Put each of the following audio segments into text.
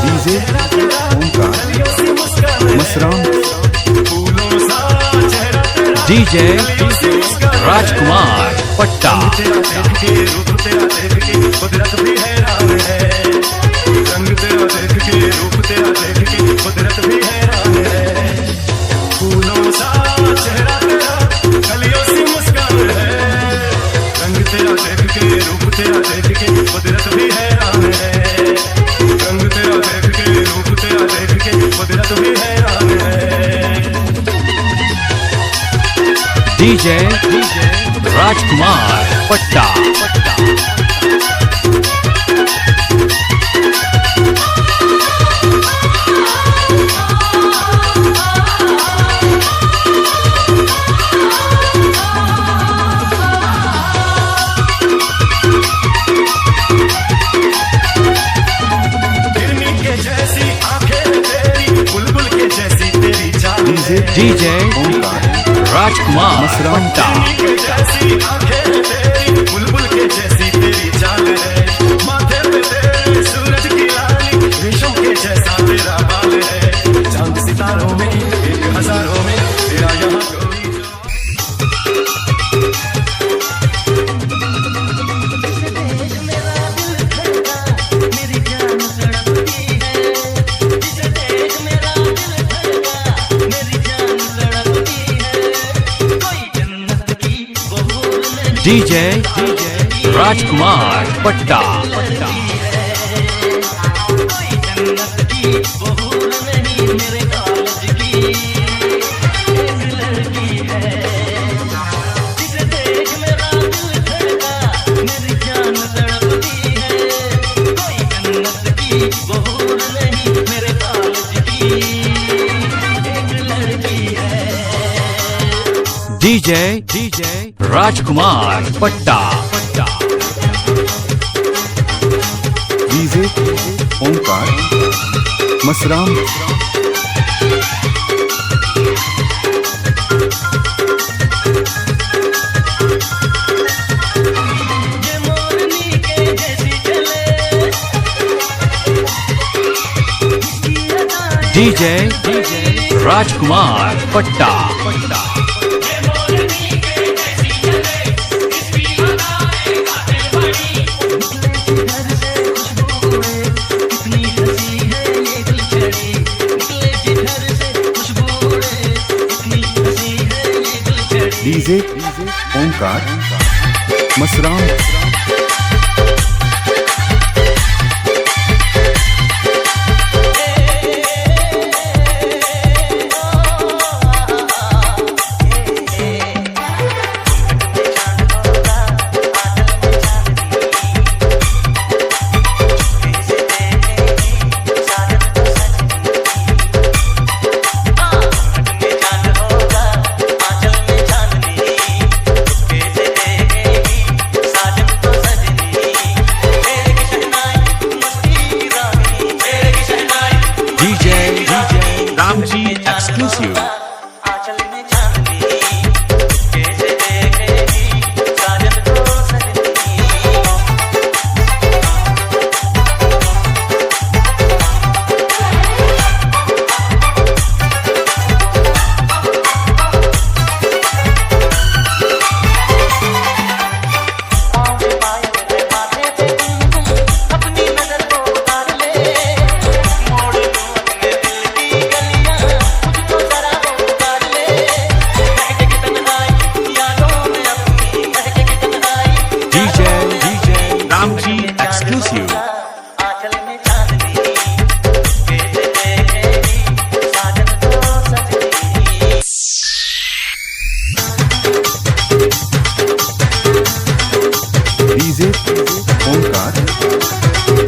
DJ Omkar Masram, DJ राजकुमार पट्टा, कुदरत भी हैरान है, रंग तेरा देख के, रूप तेरा देख के, कुदरत भी हैरान है। फूलों सा चेहरा तेरा, कलियों सी मुस्कान है, रंग तेरा देख के, रूप तेरा देख के, कुदरत भी हैरान है, रंग तेरा देख के, रूप तेरा देख के, कुदरत भी हैरान है। डीजे राजकुमार पट्टा, डीजे राजकुमार पट्टा, बुलबुल के जैसी तेरी चाल है, माथे पे तेरे सूरज की लाली, रेशम के जैसा तेरा बाल है, चांद सितारों में एक हजारों में तेरा यहाँ कोई डीजे राजकुमार पट्टा, डीजे राजकुमार पट्टा, डीजे ओमकार मसराम, डीजे राजकुमार पट्टा, डीजे ओमकार मसराम,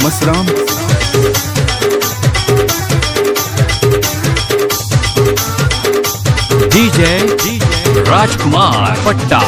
मसराम, डीजे राजकुमार पट्टा,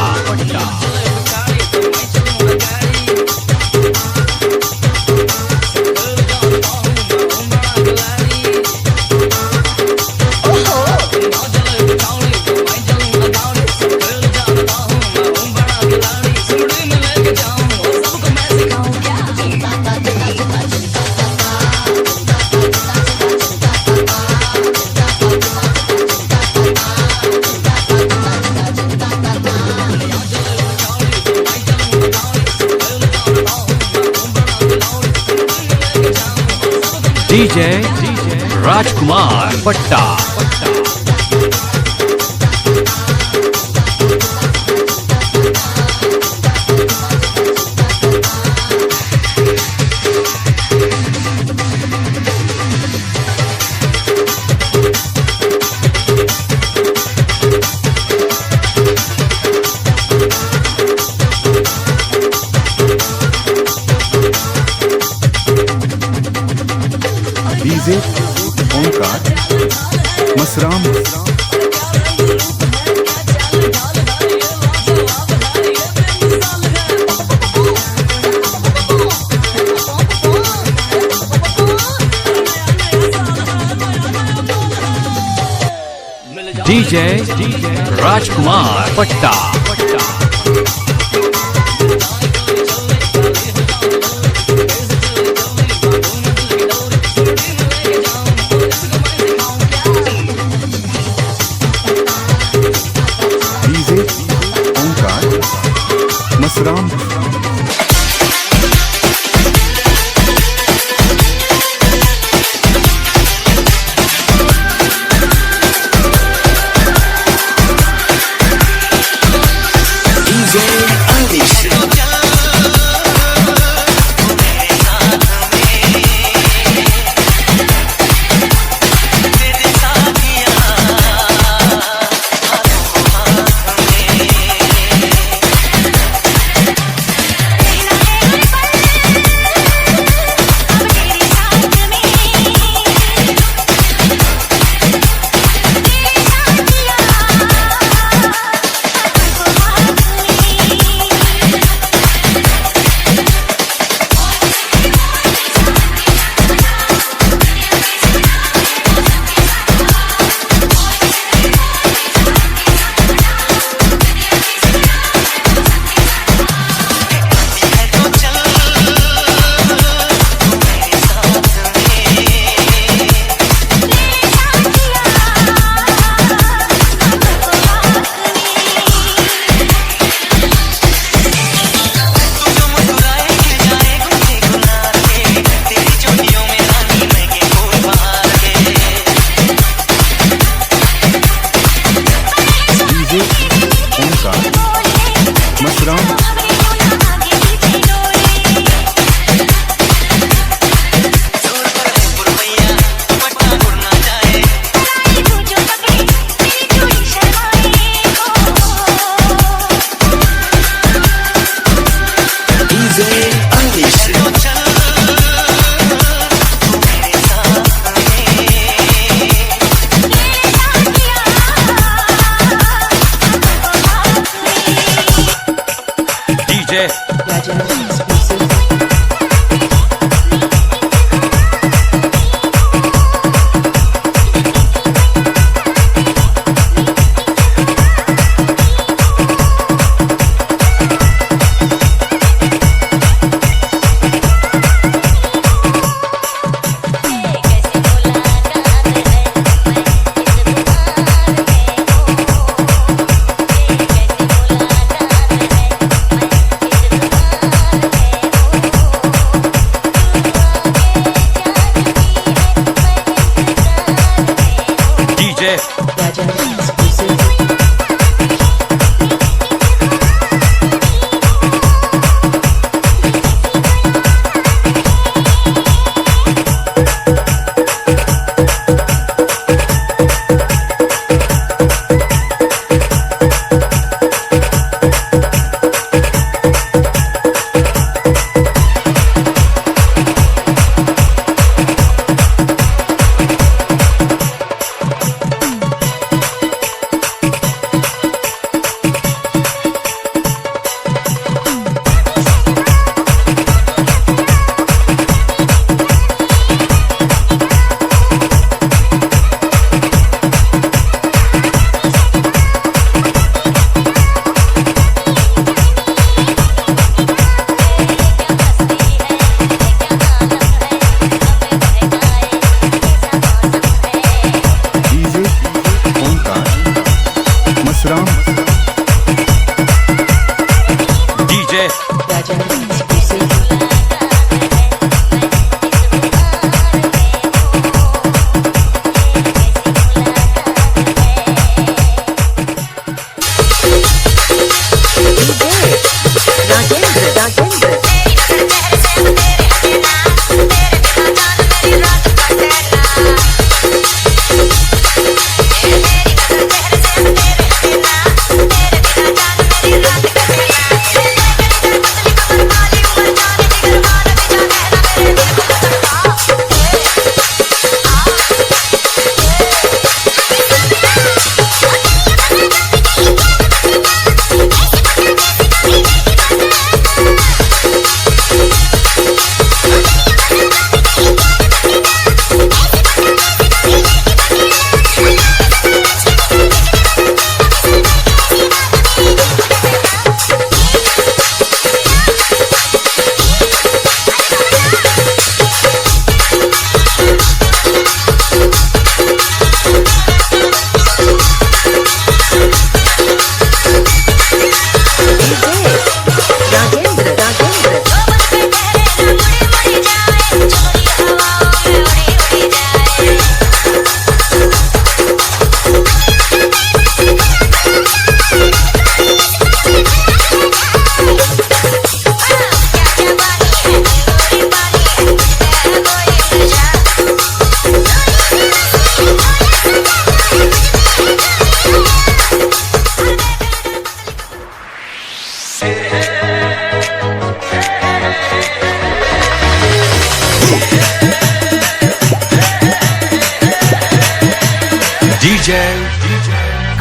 DJ राजकुमार पट्टा। डीजे ओंकार मसराम। DJ राजकुमार पट्टा। डीजे ओंकार मसराम।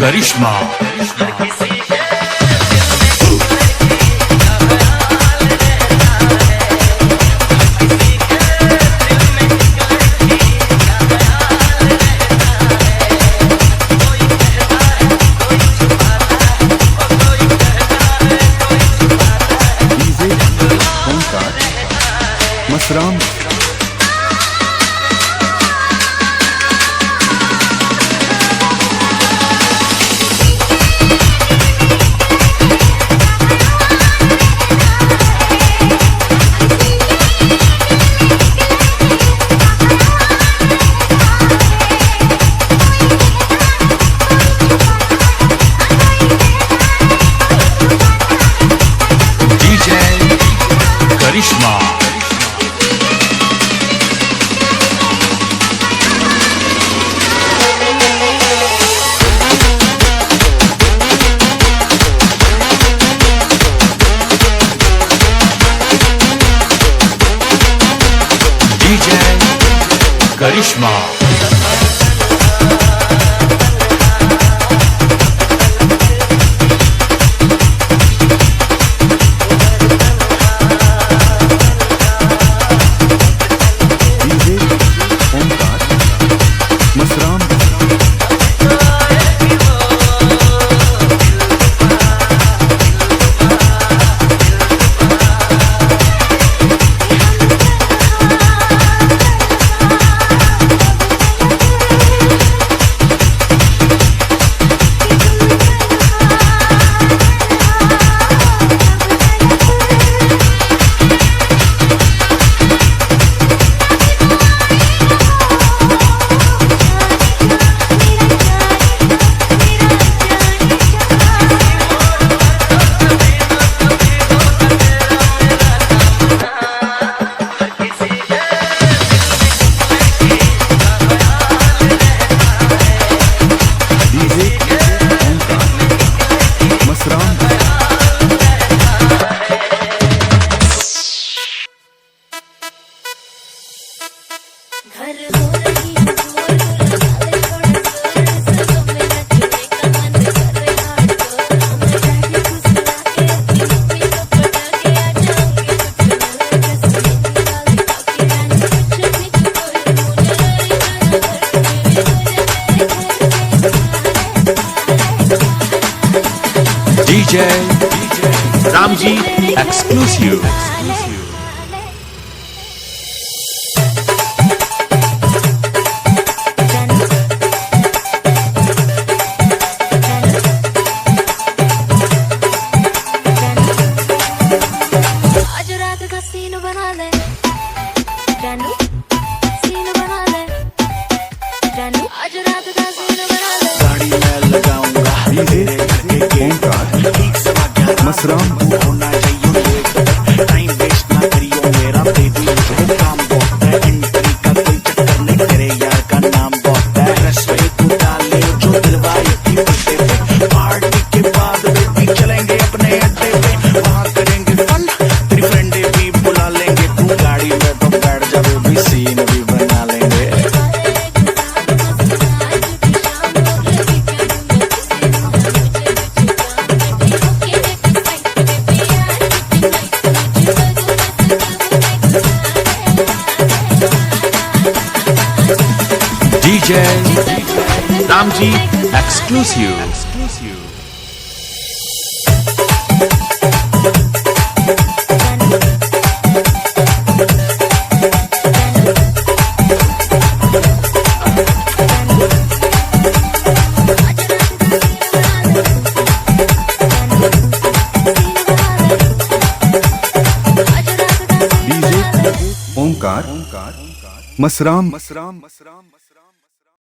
करिश्मा डीजे ओमकार मसराम डीजे करिश्मा डीजे करिश्मा डीजे ओमकार मसराम डीजे ओमकार मसराम घर हो रही है बोल थोड़ा सो में नचने का मन कर रहा है मैं डैडी फुसला के अपनी मम्मी को पटा के आ जाऊंगी कुछ न जैसे निकाली काकी रानी कुछ भी तो मुझे डीजे रामजी एक्सक्लूसिव आज रात का सीन बना ले जानू सीन बना ले जानू आज रात का सीन बना ले गाड़ी में लगाऊंगा डीजे ओमकार मसराम होना चाहिए टाइम वेस्ट ना करियो मेरा बेबी जो काम बहुत है एंट्री का कोई चक्कर नहीं तेरे यार का नाम बहुत है रस पे तू डाले जो दिलवाई थी पट्टे पे पार्टी के बाद बेबी चलेंगे अपने अड्डे पे वहाँ करेंगे फन तेरी फ्रेंडे भी बुला लेंगे तू गाड़ी में तो बैठ जा बेबी सीन भी बना लेंगे DJ Ramji exclusive DJ Omkar Masram